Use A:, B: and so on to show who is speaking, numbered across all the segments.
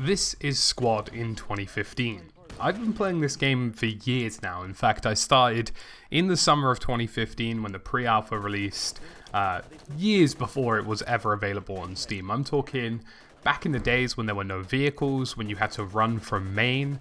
A: This is Squad in 2015. I've been playing this game for years now. In fact, I started in the summer of 2015 when the pre-alpha released, years before it was ever available on Steam. I'm talking back in the days when there were no vehicles, when you had to run from main,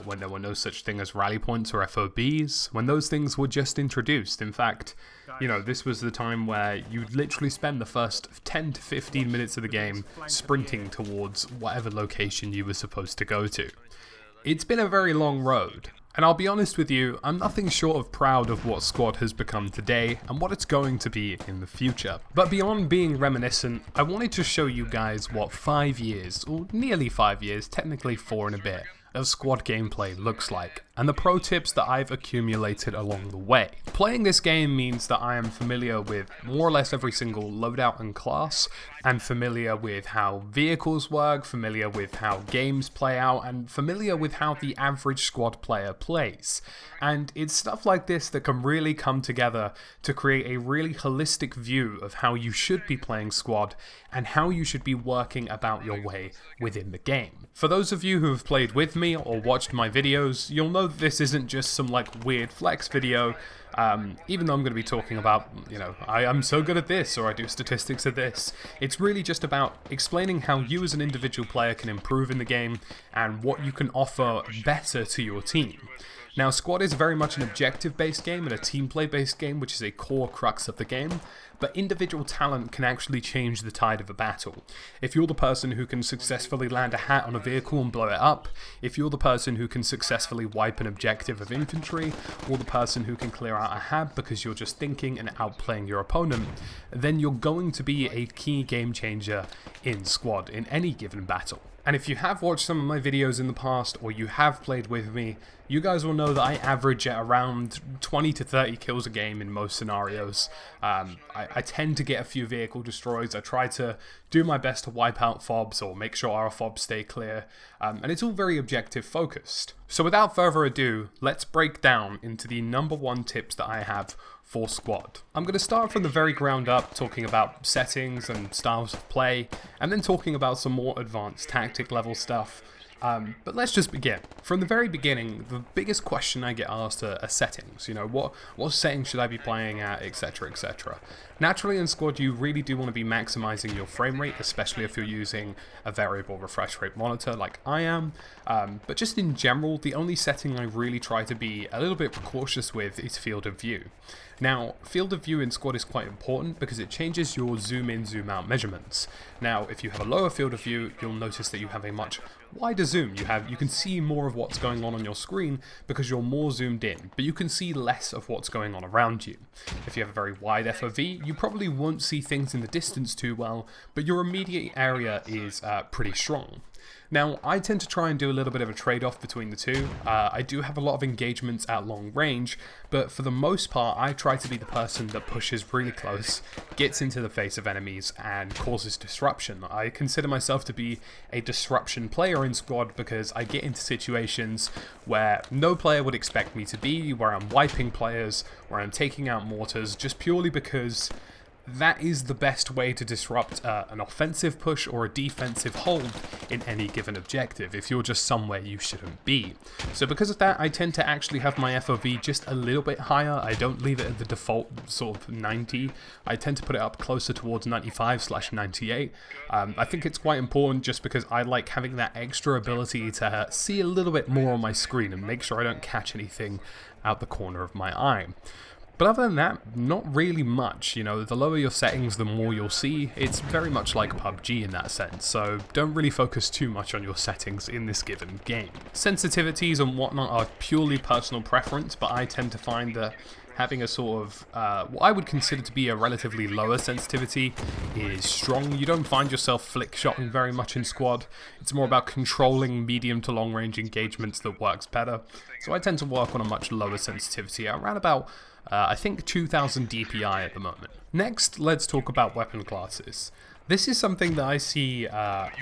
A: when there were no such thing as rally points or FOBs, when those things were just introduced. In fact, you know, this was the time where you'd literally spend the first 10 to 15 minutes of the game sprinting towards whatever location you were supposed to go to. It's been a very long road, and I'll be honest with you, I'm nothing short of proud of what Squad has become today and what it's going to be in the future. But beyond being reminiscent, I wanted to show you guys what 5 years, or nearly 5 years, technically 4 and a bit, of Squad gameplay looks like, and the pro tips that I've accumulated along the way. Playing this game means that I am familiar with more or less every single loadout and class, and familiar with how vehicles work, familiar with how games play out, and familiar with how the average Squad player plays. And it's stuff like this that can really come together to create a really holistic view of how you should be playing Squad and how you should be working about your way within the game. For those of you who have played with me or watched my videos, you'll know that this isn't just some like weird flex video. Even though I'm going to be talking about, you know, I'm so good at this, or I do statistics of this, it's really just about explaining how you as an individual player can improve in the game and what you can offer better to your team. Now, Squad is very much an objective-based game and a team play-based game, which is a core crux of the game, but individual talent can actually change the tide of a battle. If you're the person who can successfully land a hat on a vehicle and blow it up, if you're the person who can successfully wipe an objective of infantry, or the person who can clear out a hab because you're just thinking and outplaying your opponent, then you're going to be a key game changer in Squad in any given battle. And if you have watched some of my videos in the past, or you have played with me, you guys will know that I average at around 20 to 30 kills a game in most scenarios. I tend to get a few vehicle destroys. I try to do my best to wipe out fobs or make sure our fobs stay clear, and it's all very objective focused. So without further ado, let's break down into the number 1 tips that I have for Squad. I'm going to start from the very ground up, talking about settings and styles of play, and then talking about some more advanced tactic level stuff. But let's just begin. From the very beginning, the biggest question I get asked are settings. You know, what settings should I be playing at, etc, etc. Naturally in Squad you really do want to be maximizing your frame rate, especially if you're using a variable refresh rate monitor like I am. But just in general, the only setting I really try to be a little bit cautious with is field of view. Now, field of view in Squad is quite important because it changes your zoom in, zoom out measurements. Now, if you have a lower field of view, you'll notice that you have a much wider zoom. You can see more of what's going on your screen because you're more zoomed in, but you can see less of what's going on around you. If you have a very wide FOV, you probably won't see things in the distance too well, but your immediate area is pretty strong. Now, I tend to try and do a little bit of a trade-off between the two. I do have a lot of engagements at long range, but for the most part, I try to be the person that pushes really close, gets into the face of enemies, and causes disruption. I consider myself to be a disruption player in Squad because I get into situations where no player would expect me to be, where I'm wiping players, where I'm taking out mortars, just purely because that is the best way to disrupt an offensive push or a defensive hold in any given objective if you're just somewhere you shouldn't be. So because of that, I tend to actually have my FOV just a little bit higher. I don't leave it at the default sort of 90. I tend to put it up closer towards 95/98. I think it's quite important just because I like having that extra ability to see a little bit more on my screen and make sure I don't catch anything out the corner of my eye. But other than that, not really much. You know, the lower your settings, the more you'll see. It's very much like PUBG in that sense, so don't really focus too much on your settings in this given game. Sensitivities and whatnot are purely personal preference, but I tend to find that having a sort of, what I would consider to be a relatively lower sensitivity is strong. You don't find yourself flick-shotting very much in Squad. It's more about controlling medium to long range engagements that works better. So I tend to work on a much lower sensitivity, around about I think 2000 DPI at the moment. Next, let's talk about weapon classes. This is something that I see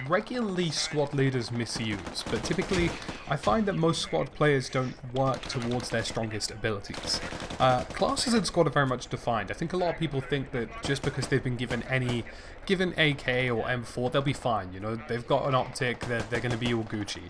A: regularly squad leaders misuse, but typically I find that most squad players don't work towards their strongest abilities. Classes in squad are very much defined. I think a lot of people think that just because they've been given AK or M4, they'll be fine. You know, they've got an optic, they're going to be all Gucci.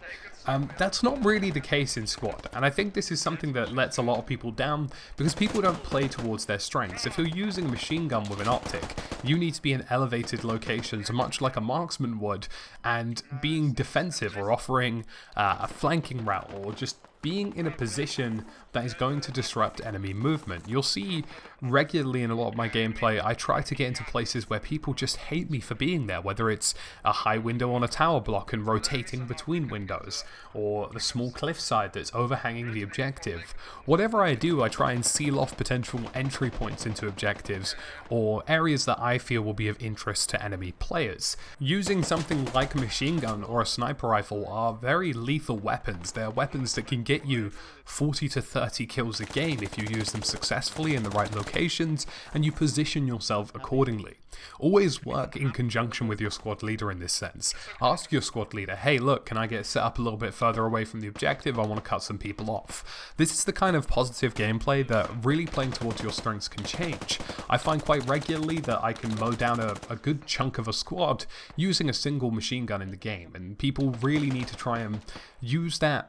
A: That's not really the case in squad, and I think this is something that lets a lot of people down because people don't play towards their strengths. If you're using a machine gun with an optic, you need to be in elevated locations, much like a marksman would, and being defensive or offering a flanking route or just being in a position that is going to disrupt enemy movement. You'll see regularly in a lot of my gameplay, I try to get into places where people just hate me for being there, whether it's a high window on a tower block and rotating between windows, or the small cliffside that's overhanging the objective. Whatever I do, I try and seal off potential entry points into objectives, or areas that I feel will be of interest to enemy players. Using something like a machine gun or a sniper rifle are very lethal weapons. They're weapons that can get you 40 to 30 kills a game if you use them successfully in the right locations and you position yourself accordingly. Always work in conjunction with your squad leader in this sense. Ask your squad leader, hey look, can I get set up a little bit further away from the objective? I want to cut some people off. This is the kind of positive gameplay that really playing towards your strengths can change. I find quite regularly that I can mow down a good chunk of a squad using a single machine gun in the game, and people really need to try and use that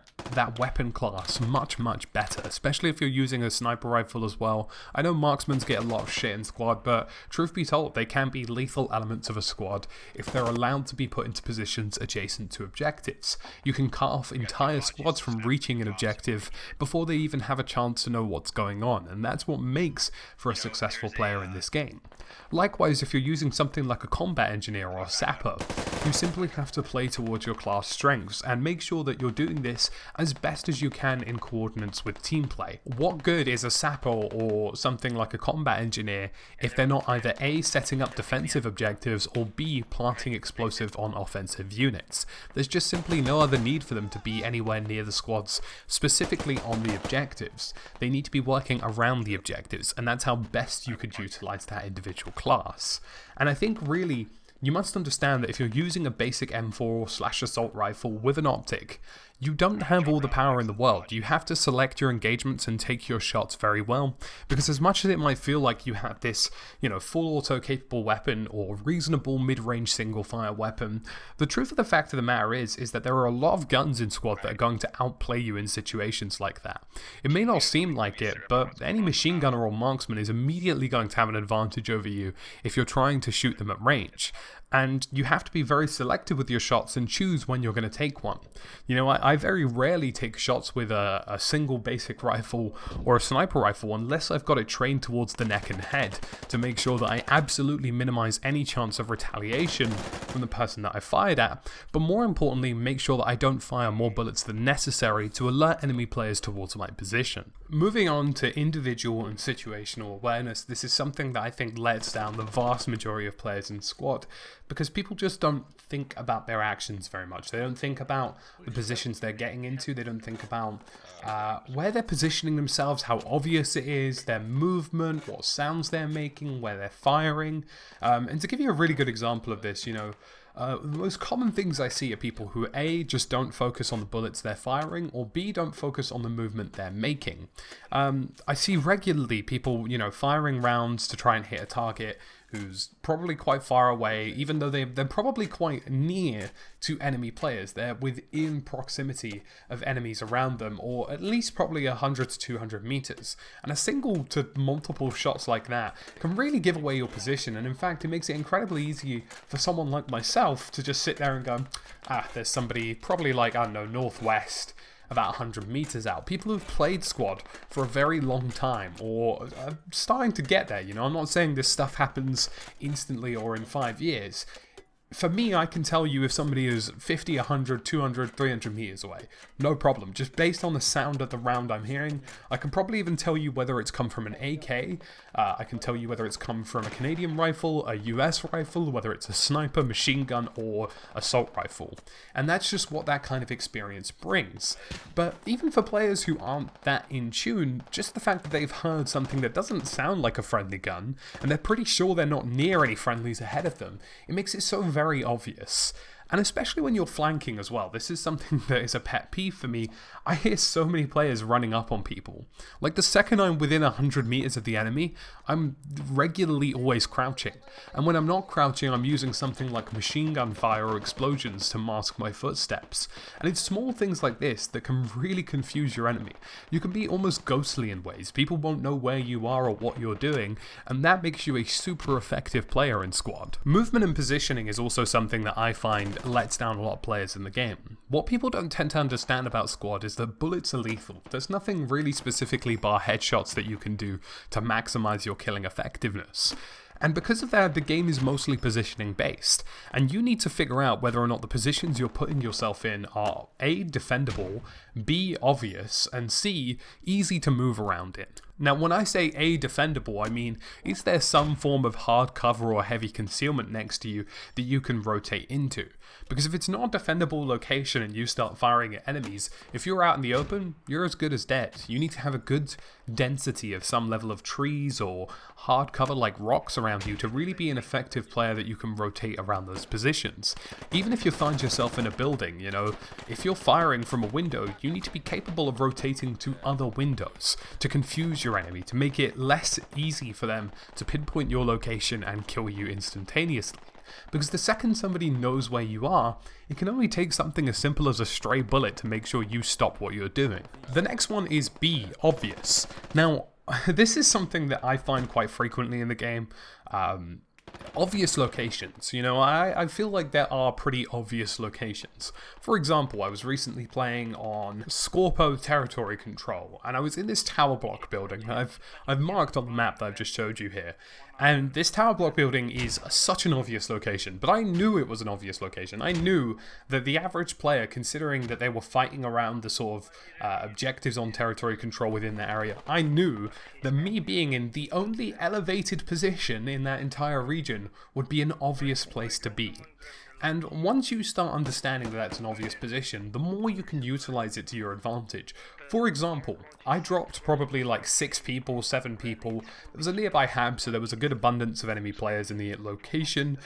A: weapon class much better, especially if you're using a sniper rifle as well. I know marksmans get a lot of shit in squad, but truth be told, they can be lethal elements of a squad if they're allowed to be put into positions adjacent to objectives. You can cut off entire squads from reaching an objective before they even have a chance to know what's going on, and that's what makes for a successful player in this game. Likewise, if you're using something like a combat engineer or a sapper, you simply have to play towards your class strengths and make sure that you're doing this as best as you can in coordinates with team play. What good is a sapper or something like a combat engineer if they're not either A, setting up defensive objectives, or B, planting explosive on offensive units? There's just simply no other need for them to be anywhere near the squads, specifically on the objectives. They need to be working around the objectives, and that's how best you could utilize that individual class. And I think really, you must understand that if you're using a basic M4/assault rifle with an optic, you don't have all the power in the world. You have to select your engagements and take your shots very well, because as much as it might feel like you have this, full auto capable weapon or reasonable mid-range single fire weapon, the truth of the fact of the matter is that there are a lot of guns in squad that are going to outplay you in situations like that. It may not seem like it, but any machine gunner or marksman is immediately going to have an advantage over you if you're trying to shoot them at range. And you have to be very selective with your shots and choose when you're going to take one. I very rarely take shots with a single basic rifle or a sniper rifle unless I've got it trained towards the neck and head to make sure that I absolutely minimize any chance of retaliation from the person that I fired at, but more importantly, make sure that I don't fire more bullets than necessary to alert enemy players towards my position. Moving on to individual and situational awareness, this is something that I think lets down the vast majority of players in squad, because people just don't think about their actions very much. They don't think about the positions they're getting into. They don't think about where they're positioning themselves, how obvious it is, their movement, what sounds they're making, where they're firing. And to give you a really good example of this, the most common things I see are people who A, just don't focus on the bullets they're firing, or B, don't focus on the movement they're making. I see regularly people, firing rounds to try and hit a target who's probably quite far away, even though they're probably quite near to enemy players. They're within proximity of enemies around them, or at least probably 100 to 200 meters. And a single to multiple shots like that can really give away your position, and in fact, it makes it incredibly easy for someone like myself to just sit there and go, there's somebody probably northwest, about 100 meters out. People who've played squad for a very long time or are starting to get there, I'm not saying this stuff happens instantly or in 5 years. for me, I can tell you if somebody is 50, 100, 200, 300 meters away. No problem. Just based on the sound of the round I'm hearing, I can probably even tell you whether it's come from an AK. I can tell you whether it's come from a Canadian rifle, a US rifle, whether it's a sniper, machine gun, or assault rifle. And that's just what that kind of experience brings. But even for players who aren't that in tune, just the fact that they've heard something that doesn't sound like a friendly gun, and they're pretty sure they're not near any friendlies ahead of them, it makes it so very obvious. And especially when you're flanking as well. This is something that is a pet peeve for me. I hear so many players running up on people. Like the second I'm within 100 meters of the enemy, I'm regularly always crouching. And when I'm not crouching, I'm using something like machine gun fire or explosions to mask my footsteps. And it's small things like this that can really confuse your enemy. You can be almost ghostly in ways. People won't know where you are or what you're doing, and that makes you a super effective player in squad. Movement and positioning is also something that I find lets down a lot of players in the game. What people don't tend to understand about squad is that bullets are lethal. There's nothing really specifically bar headshots that you can do to maximize your killing effectiveness. And because of that, the game is mostly positioning based, and you need to figure out whether or not the positions you're putting yourself in are A, defendable, B, obvious, and C, easy to move around in. Now, when I say A, defendable, I mean, is there some form of hard cover or heavy concealment next to you that you can rotate into? Because if it's not a defendable location and you start firing at enemies, if you're out in the open, you're as good as dead. You need to have a good density of some level of trees or hard cover like rocks around you to really be an effective player that you can rotate around those positions. Even if you find yourself in a building, you know, if you're firing from a window, you need to be capable of rotating to other windows to confuse your enemy, to make it less easy for them to pinpoint your location and kill you instantaneously. Because the second somebody knows where you are, it can only take something as simple as a stray bullet to make sure you stop what you're doing. The next one is B, obvious. Now, this is something that I find quite frequently in the game. Obvious locations. You know, I feel like there are pretty obvious locations. For example, I was recently playing on Scorpo Territory Control, and I was in this tower block building. I've marked on the map that I've just showed you here. And this tower block building is such an obvious location, but I knew it was an obvious location. I knew that the average player, considering that they were fighting around the sort of objectives on territory control within the area, I knew that me being in the only elevated position in that entire region would be an obvious place to be. And once you start understanding that that's an obvious position, the more you can utilize it to your advantage. For example, I dropped probably like 6 people, 7 people. There was a nearby hab, so there was a good abundance of enemy players in the location.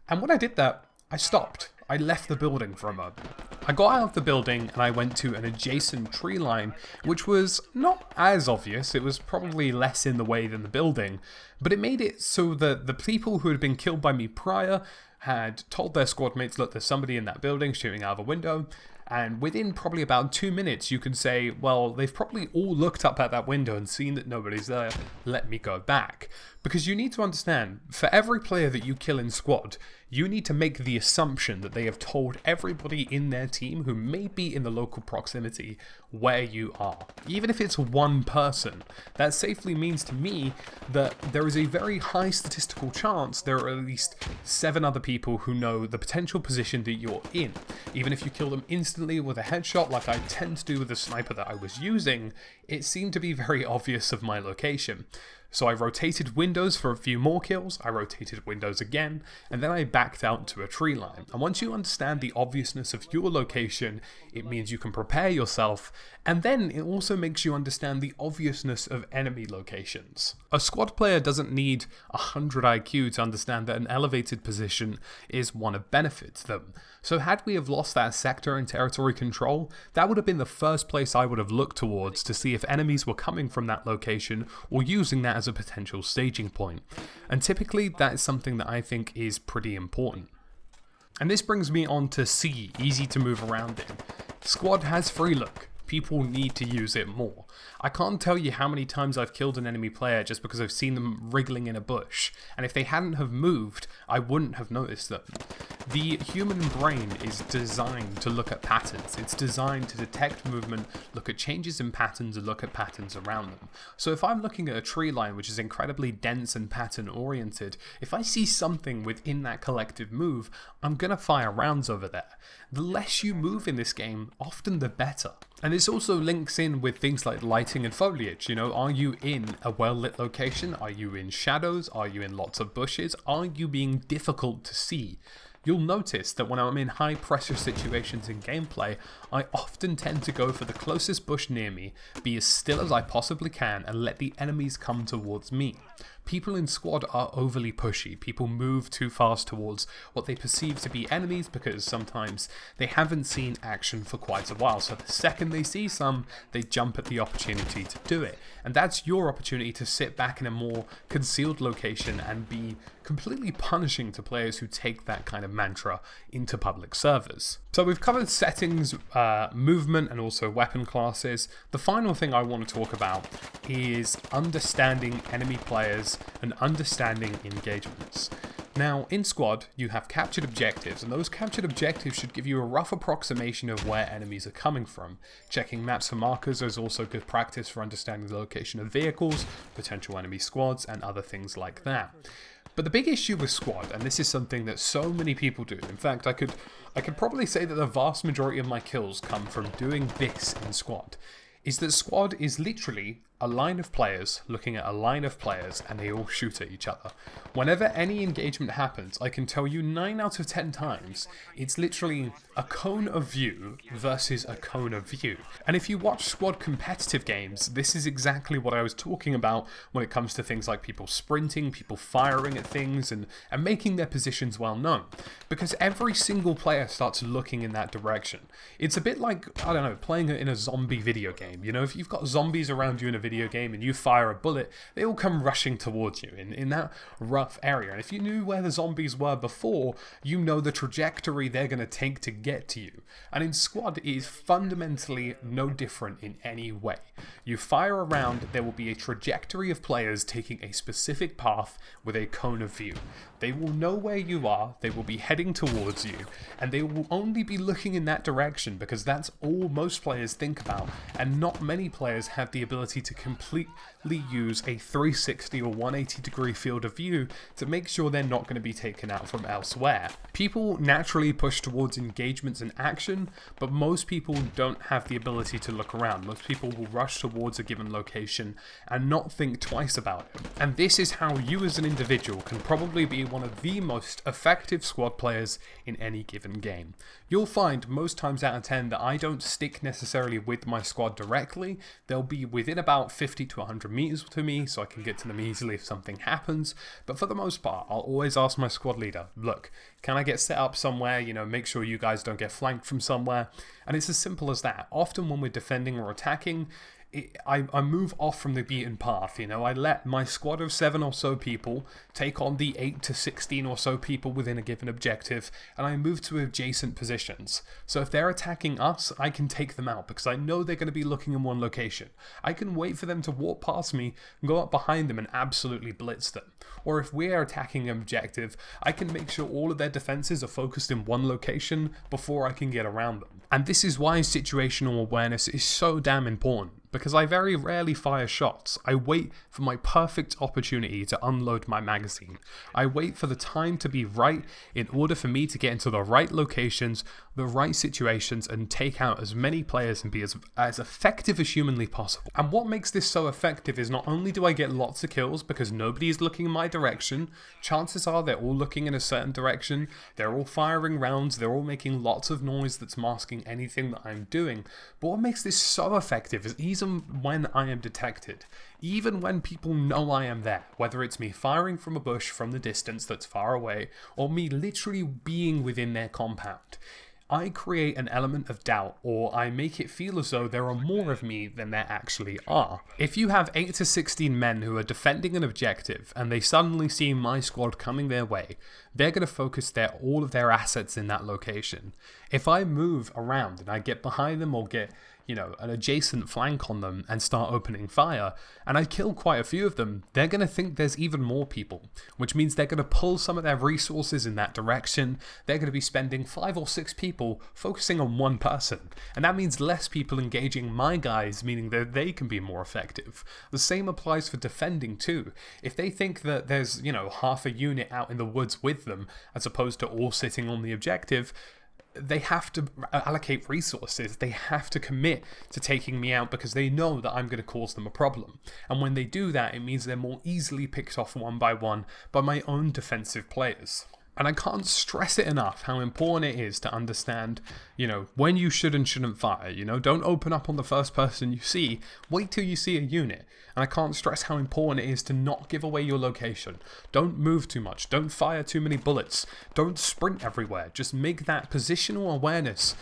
A: And when I did that, I stopped. I left the building for a moment. I got out of the building and I went to an adjacent tree line, which was not as obvious. It was probably less in the way than the building, but it made it so that the people who had been killed by me prior had told their squad mates, look, there's somebody in that building shooting out of a window. And within probably about 2 minutes, you can say, well, they've probably all looked up at that window and seen that nobody's there. Let me go back. Because you need to understand, for every player that you kill in squad, you need to make the assumption that they have told everybody in their team who may be in the local proximity where you are. Even if it's one person, that safely means to me that there is a very high statistical chance there are at least 7 other people who know the potential position that you're in. Even if you kill them instantly with a headshot like I tend to do with the sniper that I was using, it seemed to be very obvious of my location. So I rotated windows for a few more kills, I rotated windows again, and then I backed out to a tree line. And once you understand the obviousness of your location, it means you can prepare yourself, and then it also makes you understand the obviousness of enemy locations. A squad player doesn't need 100 IQ to understand that an elevated position is one of benefit to them. So had we have lost that sector and territory control, that would have been the first place I would have looked towards to see if enemies were coming from that location or using that as a potential staging point. And typically that is something that I think is pretty important. And this brings me on to C, easy to move around in. Squad has free look. People need to use it more. I can't tell you how many times I've killed an enemy player just because I've seen them wriggling in a bush, and if they hadn't have moved, I wouldn't have noticed them. The human brain is designed to look at patterns. It's designed to detect movement, look at changes in patterns, and look at patterns around them. So if I'm looking at a tree line which is incredibly dense and pattern oriented, if I see something within that collective move, I'm gonna fire rounds over there. The less you move in this game, often the better. And this also links in with things like lighting and foliage. You know, are you in a well-lit location? Are you in shadows? Are you in lots of bushes? Are you being difficult to see? You'll notice that when I'm in high pressure situations in gameplay, I often tend to go for the closest bush near me, be as still as I possibly can, and let the enemies come towards me. People in squad are overly pushy. People move too fast towards what they perceive to be enemies because sometimes they haven't seen action for quite a while. So the second they see some, they jump at the opportunity to do it. And that's your opportunity to sit back in a more concealed location and be completely punishing to players who take that kind of mantra into public servers. So we've covered settings, movement, and also weapon classes. The final thing I want to talk about is understanding enemy players and understanding engagements. Now, in squad, you have captured objectives, and those captured objectives should give you a rough approximation of where enemies are coming from. Checking maps for markers is also good practice for understanding the location of vehicles, potential enemy squads, and other things like that. But the big issue with squad, and this is something that so many people do, in fact, I could probably say that the vast majority of my kills come from doing this in squad, is that squad is literally a line of players looking at a line of players and they all shoot at each other. Whenever any engagement happens, I can tell you 9 out of 10 times, it's literally a cone of view versus a cone of view. And if you watch squad competitive games, this is exactly what I was talking about when it comes to things like people sprinting, people firing at things, and making their positions well known. Because every single player starts looking in that direction. It's a bit like, I don't know, playing in a zombie video game. You know, if you've got zombies around you in a video game and you fire a bullet, they all come rushing towards you in that rough area. And if you knew where the zombies were before, you know the trajectory they're going to take to get to you. And in squad, it is fundamentally no different in any way. You fire around, there will be a trajectory of players taking a specific path with a cone of view. They will know where you are, they will be heading towards you, and they will only be looking in that direction because that's all most players think about, and not many players have the ability to completely use a 360 or 180 degree field of view to make sure they're not going to be taken out from elsewhere. People naturally push towards engagements and action, but most people don't have the ability to look around. Most people will rush towards a given location and not think twice about it. And this is how you as an individual can probably be one of the most effective squad players in any given game. You'll find most times out of 10 that I don't stick necessarily with my squad directly. They'll be within about 50 to 100 meters to me, so I can get to them easily if something happens. But for the most part, I'll always ask my squad leader, look, can I get set up somewhere? You know, make sure you guys don't get flanked from somewhere. And it's as simple as that. Often when we're defending or attacking, I move off from the beaten path, you know, I let my squad of 7 or so people take on the 8 to 16 or so people within a given objective, and I move to adjacent positions. So if they're attacking us, I can take them out because I know they're going to be looking in one location. I can wait for them to walk past me, go up behind them and absolutely blitz them. Or if we're attacking an objective, I can make sure all of their defenses are focused in one location before I can get around them. And this is why situational awareness is so damn important. Because I very rarely fire shots. I wait for my perfect opportunity to unload my magazine. I wait for the time to be right in order for me to get into the right locations, the right situations, and take out as many players and be as effective as humanly possible. And what makes this so effective is not only do I get lots of kills because nobody is looking in my direction, chances are they're all looking in a certain direction, they're all firing rounds, they're all making lots of noise that's masking anything that I'm doing. But what makes this so effective is even when I am detected, even when people know I am there, whether it's me firing from a bush from the distance that's far away, or me literally being within their compound, I create an element of doubt, or I make it feel as though there are more of me than there actually are. If you have 8 to 16 men who are defending an objective and they suddenly see my squad coming their way, they're going to focus all of their assets in that location. If I move around and I get behind them or get an adjacent flank on them and start opening fire, and I kill quite a few of them, they're going to think there's even more people, which means they're going to pull some of their resources in that direction. They're going to be spending 5 or 6 people focusing on one person, and that means less people engaging my guys, meaning that they can be more effective. The same applies for defending too. If they think that there's, half a unit out in the woods with them, as opposed to all sitting on the objective, they have to allocate resources. They have to commit to taking me out because they know that I'm going to cause them a problem. And when they do that, it means they're more easily picked off one by my own defensive players. And I can't stress it enough how important it is to understand, when you should and shouldn't fire. Don't open up on the first person you see. Wait till you see a unit. And I can't stress how important it is to not give away your location. Don't move too much. Don't fire too many bullets. Don't sprint everywhere. Just make that positional awareness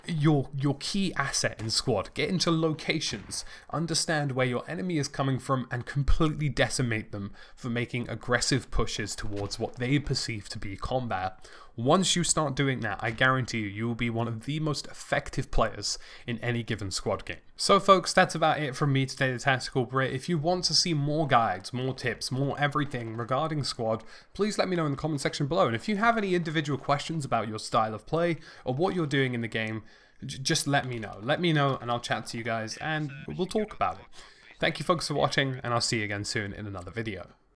A: your key asset in squad. Get into locations, understand where your enemy is coming from, and completely decimate them for making aggressive pushes towards what they perceive to be combat. Once you start doing that, I guarantee you will be one of the most effective players in any given squad game. So folks, that's about it from me today, the Tactical Brit. If you want to see more guides, more tips, more everything regarding squad, please let me know in the comment section below. And if you have any individual questions about your style of play or what you're doing in the game, just let me know. Let me know and I'll chat to you guys and we'll talk about it. Thank you folks for watching, and I'll see you again soon in another video.